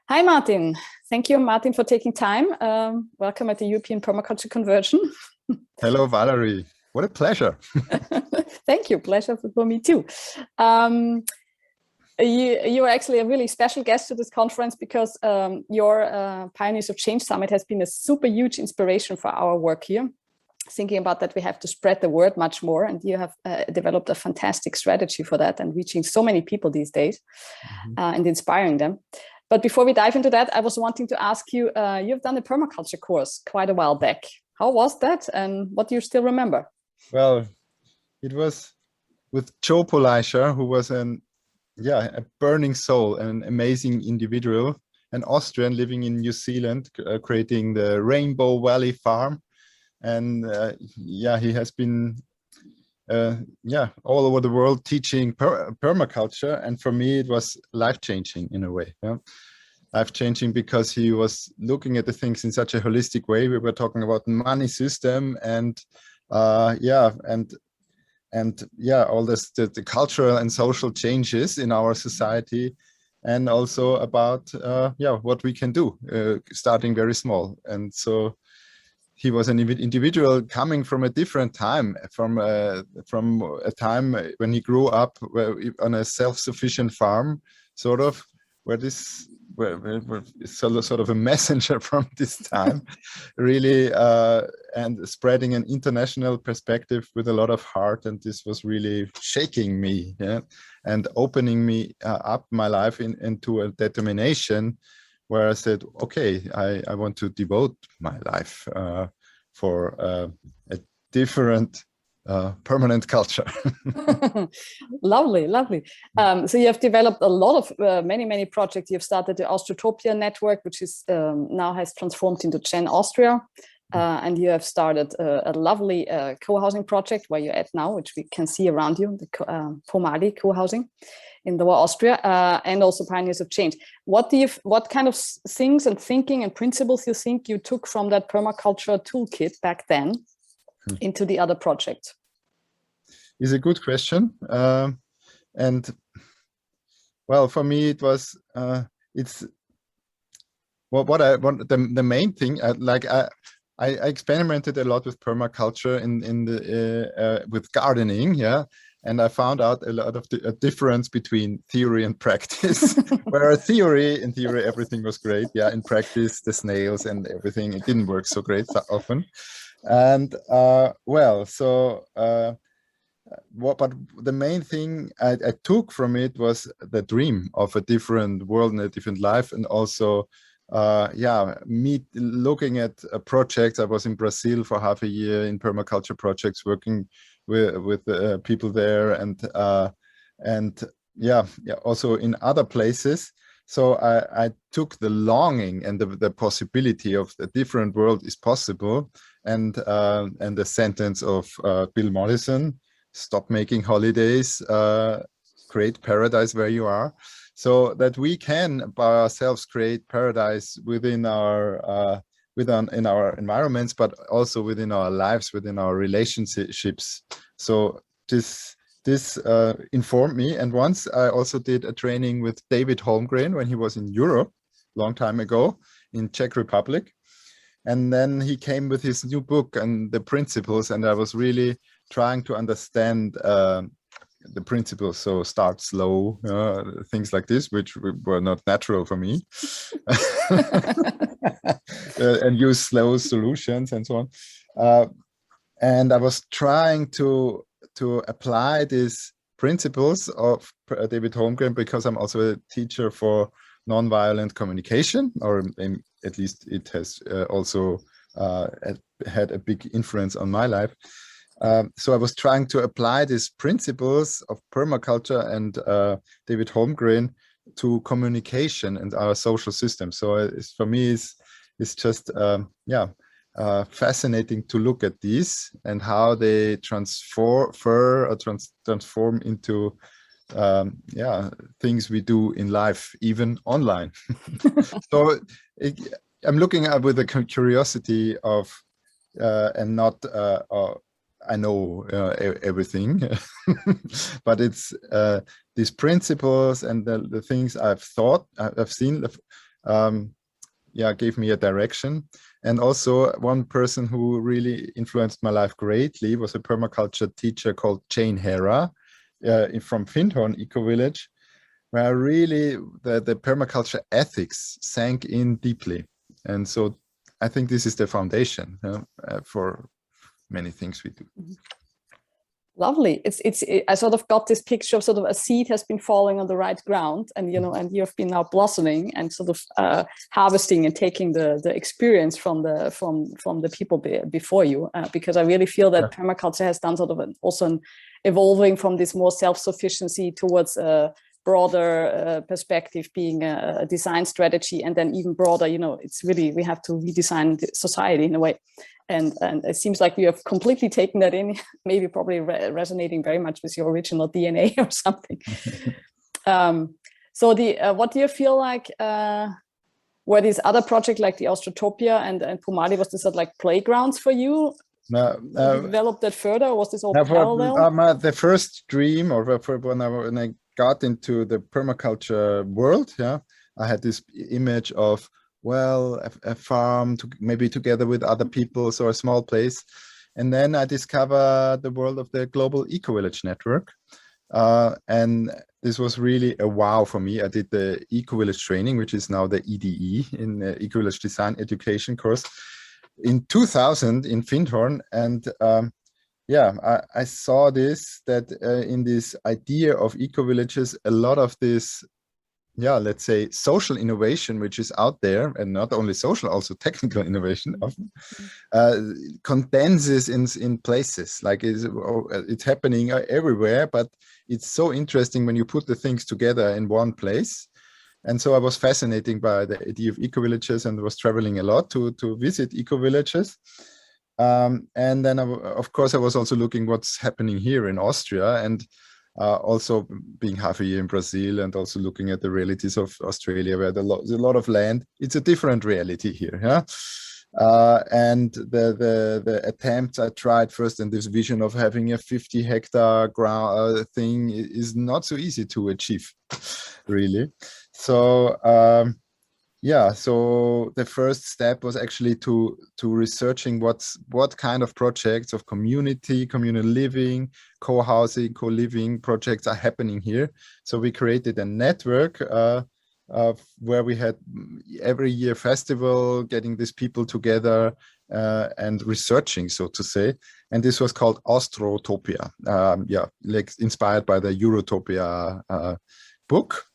Hi, Martin. Thank you, Martin, for taking time. Welcome at the European Permaculture Conversion. Hello, Valerie. What a pleasure. Thank you. Pleasure for me too. You are actually a really special guest to this conference because your Pioneers of Change Summit has been a super huge inspiration for our work here. Thinking about that, we have to spread the word much more, and you have developed a fantastic strategy for that and reaching so many people these days and inspiring them. But before we dive into that, I was wanting to ask you, you've done a permaculture course quite a while back. How was that, and what do you still remember? Well, it was with Joe Polischer, who was a burning soul, an amazing individual, an Austrian living in New Zealand, creating the Rainbow Valley Farm. And he has been all over the world teaching permaculture, and for me it was life-changing in a way. Life-changing because he was looking at the things in such a holistic way. We were talking about the money system and all this, the cultural and social changes in our society, and also about what we can do, starting very small. And so he was an individual coming from a different time, from a time when he grew up on a self-sufficient farm, sort of, where sort of a messenger from this time, really, and spreading an international perspective with a lot of heart. And this was really shaking me, and opening me up my life into a determination, where I said, okay, I want to devote my life for a different permanent culture. Lovely, lovely. So you have developed a lot of many projects. You've started the Austrotopia network, which is now has transformed into Gen Austria. And you have started a lovely co-housing project where you're at now, which we can see around you, the Pomali co-housing in Lower Austria, and also Pioneers of Change. What kind of things and thinking and principles you think you took from that permaculture toolkit back then into the other projects? Is a good question. And well, for me, it was, it's what I want, the main thing, I experimented a lot with permaculture with gardening, and I found out a lot of a difference between theory and practice. Where in theory everything was great, in practice the snails and everything, it didn't work so great so often. And but the main thing I took from it was the dream of a different world and a different life, and also looking at projects. I was in Brazil for half a year in permaculture projects, working with people there, and also in other places. So I took the longing and the possibility of a different world is possible, and the sentence of Bill Mollison: stop making holidays, create paradise where you are. So that we can by ourselves create paradise within our in our environments, but also within our lives, within our relationships. So this informed me. And once I also did a training with David Holmgren when he was in Europe, long time ago, in Czech Republic. And then he came with his new book and the principles, and I was really trying to understand the principles. So start slow, things like this, which were not natural for me, and use slow solutions and so on. And I was trying to apply these principles of David Holmgren, because I'm also a teacher for nonviolent communication, or at least it has also had a big influence on my life. So I was trying to apply these principles of permaculture and David Holmgren to communication and our social system. So for me, it's just fascinating to look at these and how they transform into things we do in life, even online. So I'm looking at with a curiosity of and not I know everything, but it's these principles and the things I've seen. yeah, gave me a direction. And also one person who really influenced my life greatly was a permaculture teacher called Jane Hera from Findhorn Eco Village, where really the permaculture ethics sank in deeply. And so I think this is the foundation for many things we do. Lovely. I sort of got this picture of sort of a seed has been falling on the right ground, and and you've been now blossoming and sort of harvesting and taking the experience from the people before you. Because I really feel that permaculture has done sort of an evolving from this more self-sufficiency towards a broader perspective, being a design strategy, and then even broader. It's really, we have to redesign society in a way. And it seems like you have completely taken that in, maybe probably resonating very much with your original DNA or something. So what do you feel like, were these other projects like the Austrotopia and Pomali, was this sort of like playgrounds for you? You developed that further, or was this all parallel? The first dream, or when I got into the permaculture world, I had this image of, well, a farm maybe together with other people, so a small place. And then I discovered the world of the Global Eco Village Network. And this was really a wow for me. I did the Eco Village training, which is now the EDE, in the Eco Village Design Education course, in 2000 in Findhorn. And I saw this, that in this idea of eco villages, a lot of this, let's say, social innovation, which is out there, and not only social, also technical innovation, often condenses in places. Like it's happening everywhere, but it's so interesting when you put the things together in one place. And so I was fascinated by the idea of eco villages, and was traveling a lot to visit eco villages. And then, of course, I was also looking what's happening here in Austria, and also being half a year in Brazil, and also looking at the realities of Australia, where there's a lot of land. It's a different reality here. And the attempts I tried first, and this vision of having a 50-hectare ground thing is not so easy to achieve, really. So so the first step was actually to researching what kind of projects of communal living, co-housing, co-living projects are happening here. So we created a network where we had every year festival, getting these people together and researching, so to say. And this was called Austrotopia, like inspired by the Eurotopia book.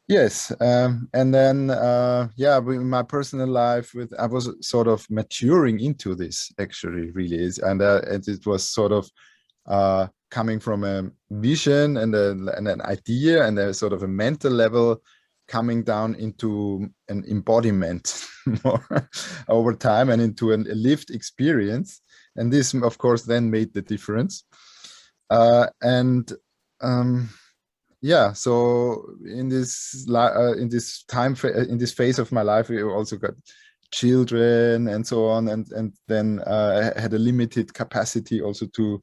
Yes, and then in my personal life, I was sort of maturing into this. Actually, really is, and it was sort of coming from a vision and an idea and a sort of a mental level, coming down into an embodiment more over time, and into a lived experience. And this, of course, then made the difference. So in this phase of my life, we also got children and so on, and then I had a limited capacity also to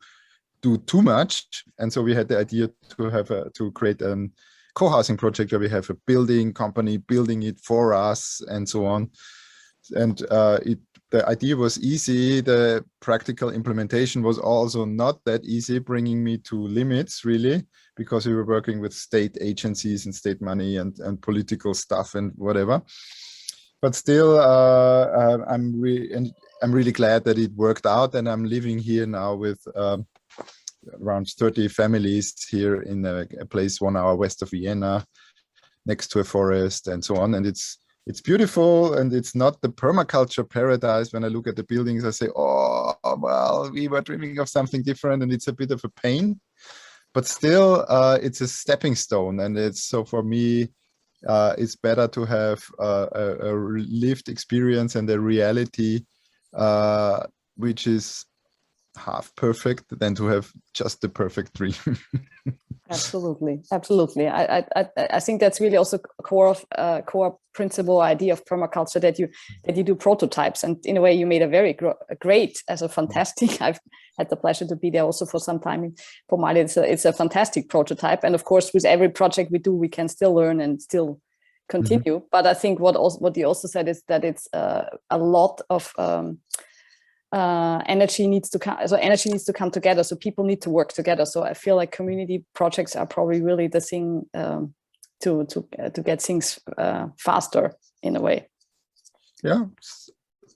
do too much, and so we had the idea to create a co-housing project where we have a building company building it for us and so on. And the idea was easy. The practical implementation was also not that easy, bringing me to limits, really, because we were working with state agencies and state money and political stuff and whatever. But still, I'm really glad that it worked out, and I'm living here now with around 30 families here in a place 1 hour west of Vienna, next to a forest and so on. And it's beautiful, and it's not the permaculture paradise. When I look at the buildings, I say, oh, well, we were dreaming of something different, and it's a bit of a pain. But still, it's a stepping stone, and it's so for me, it's better to have a lived experience and a reality which is half perfect than to have just the perfect dream. Absolutely. I think that's really also a core principle idea of permaculture, that you do prototypes, and in a way you made a very great, as a fantastic. I've had the pleasure to be there also for some time in Pomali. It's a fantastic prototype, and of course with every project we do, we can still learn and still continue. But I think what you also said is that it's a lot of energy needs to come. So energy needs to come together. So people need to work together. So I feel like community projects are probably really the thing to get things faster in a way. Yeah.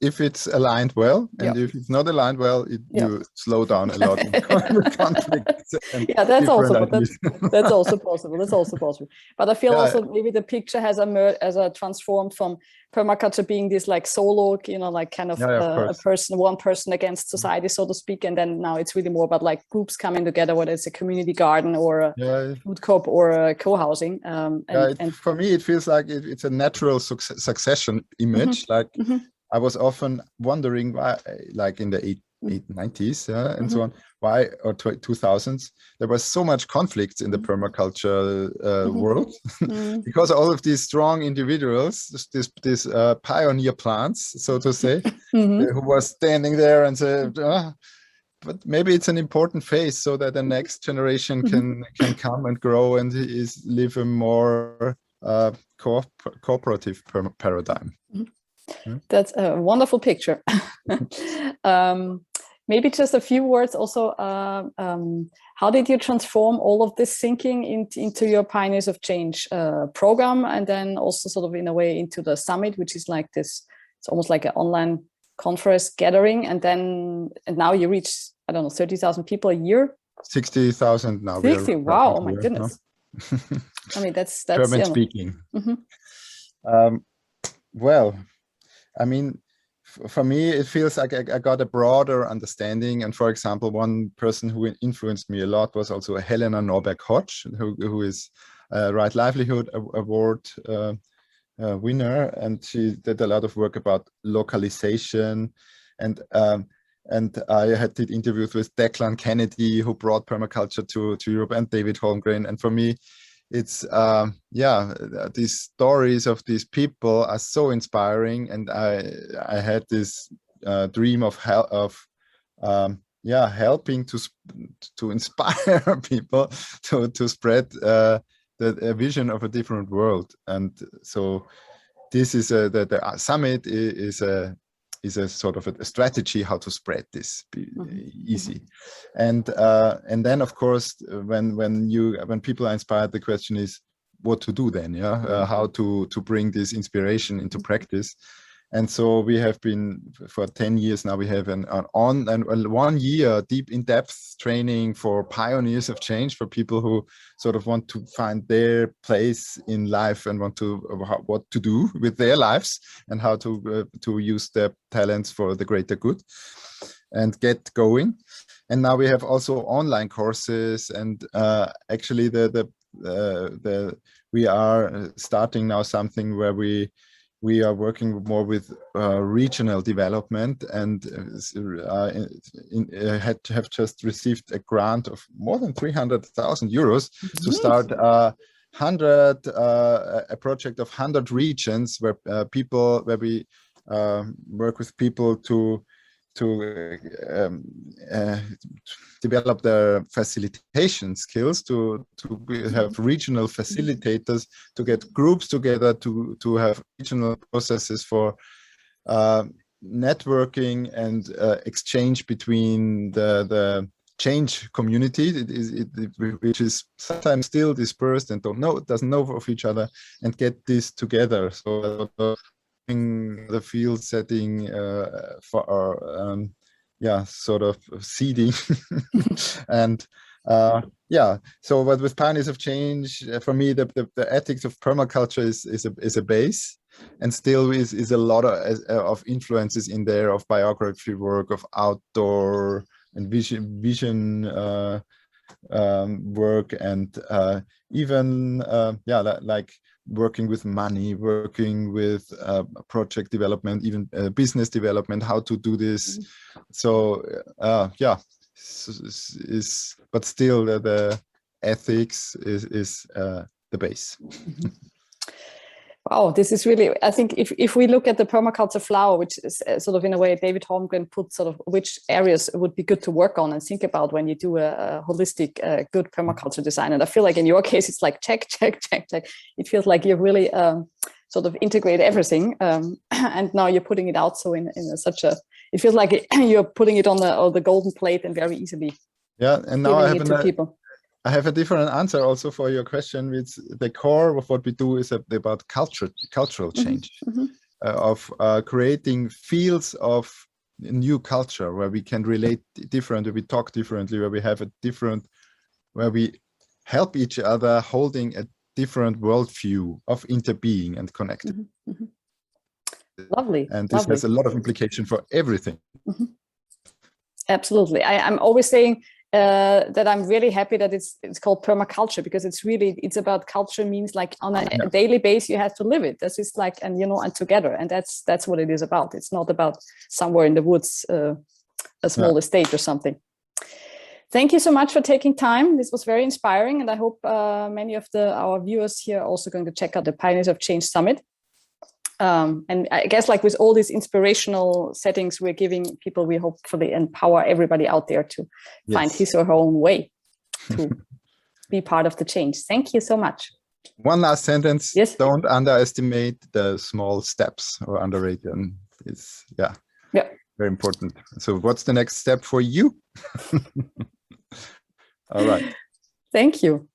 If it's aligned well, and if it's not aligned well, you slow down a lot in conflicts. Yeah, that's also possible. That's also possible. But I feel also maybe the picture has emerged as a transformed from permaculture being this like solo, like kind of, one person against society, so to speak, and then now it's really more about like groups coming together, whether it's a community garden or a food co-op or a co-housing. And for me, it feels like it's a natural succession image, like. I was often wondering why, like in the 90s and so on, why, or 2000s, there was so much conflict in the permaculture world because all of these strong individuals, these pioneer plants, so to say, who were standing there and said, but maybe it's an important phase so that the next generation can come and grow and live a more cooperative paradigm. That's a wonderful picture. Maybe just a few words also. How did you transform all of this thinking into your Pioneers of Change program, and then also sort of in a way into the summit, which is like this, it's almost like an online conference gathering, and now you reach, I don't know, 30,000 people a year? 60,000 now. 60, wow, oh my goodness. No? I mean, that's German speaking. Well, I mean, for me, it feels like I got a broader understanding. And for example, one person who influenced me a lot was also Helena Norberg-Hodge, who is a Right Livelihood Award winner. And she did a lot of work about localization. And I did interviews with Declan Kennedy, who brought permaculture to Europe, and David Holmgren. And for me, it's these stories of these people are so inspiring, and I had this dream of helping to inspire people to spread the vision of a different world. And so this is the summit is a sort of a strategy how to spread this easy. And then of course when people are inspired, the question is what to do then, how to bring this inspiration into practice. And so we have been, for 10 years now, we have a 1 year deep in-depth training for pioneers of change, for people who sort of want to find their place in life and what to do with their lives and how to use their talents for the greater good and get going. And now we have also online courses, and actually we are starting now something where we are working more with regional development, and have just received a grant of more than 300,000 euros to start a project of 100 regions where we work with people to develop their facilitation skills, to have regional facilitators, to get groups together, to have regional processes for networking and exchange between the change community, which is sometimes still dispersed and doesn't know of each other, and get this together. So the field setting for sort of seeding and so but with Pioneers of Change, for me the ethics of permaculture is a base, and still is a lot of influences in there, of biography work, of outdoor and vision work, and even like working with money, working with project development, even business development, how to do this. So but still the ethics is the base. Wow, this is really, I think if we look at the permaculture flower, which is sort of in a way David Holmgren put sort of which areas would be good to work on and think about when you do a holistic, good permaculture design. And I feel like in your case, it's like check, check, check, check. It feels like you're really sort of integrate everything. And now you're putting it out so in such a, it feels like you're putting it on the golden plate and very easily. Yeah, and now I have a different answer also for your question. It's the core of what we do is about cultural change, of creating fields of new culture where we can relate differently, we talk differently, where we have a different, where we help each other holding a different worldview of interbeing and connected. Lovely. And this has a lot of implication for everything. Absolutely. I'm always saying that I'm really happy that it's called permaculture, because it's about culture means like on a daily basis you have to live it. This is like, and and together, and that's what it is about. It's not about somewhere in the woods, a small estate or something. Thank you so much for taking time. This was very inspiring, and I hope many of our viewers here are also going to check out the Pioneers of Change Summit. And I guess like with all these inspirational settings we're giving people, we hopefully empower everybody out there to find his or her own way to be part of the change. Thank you so much. One last sentence. Yes. Don't underestimate the small steps or underrate them. It's very important. So what's the next step for you? All right. Thank you.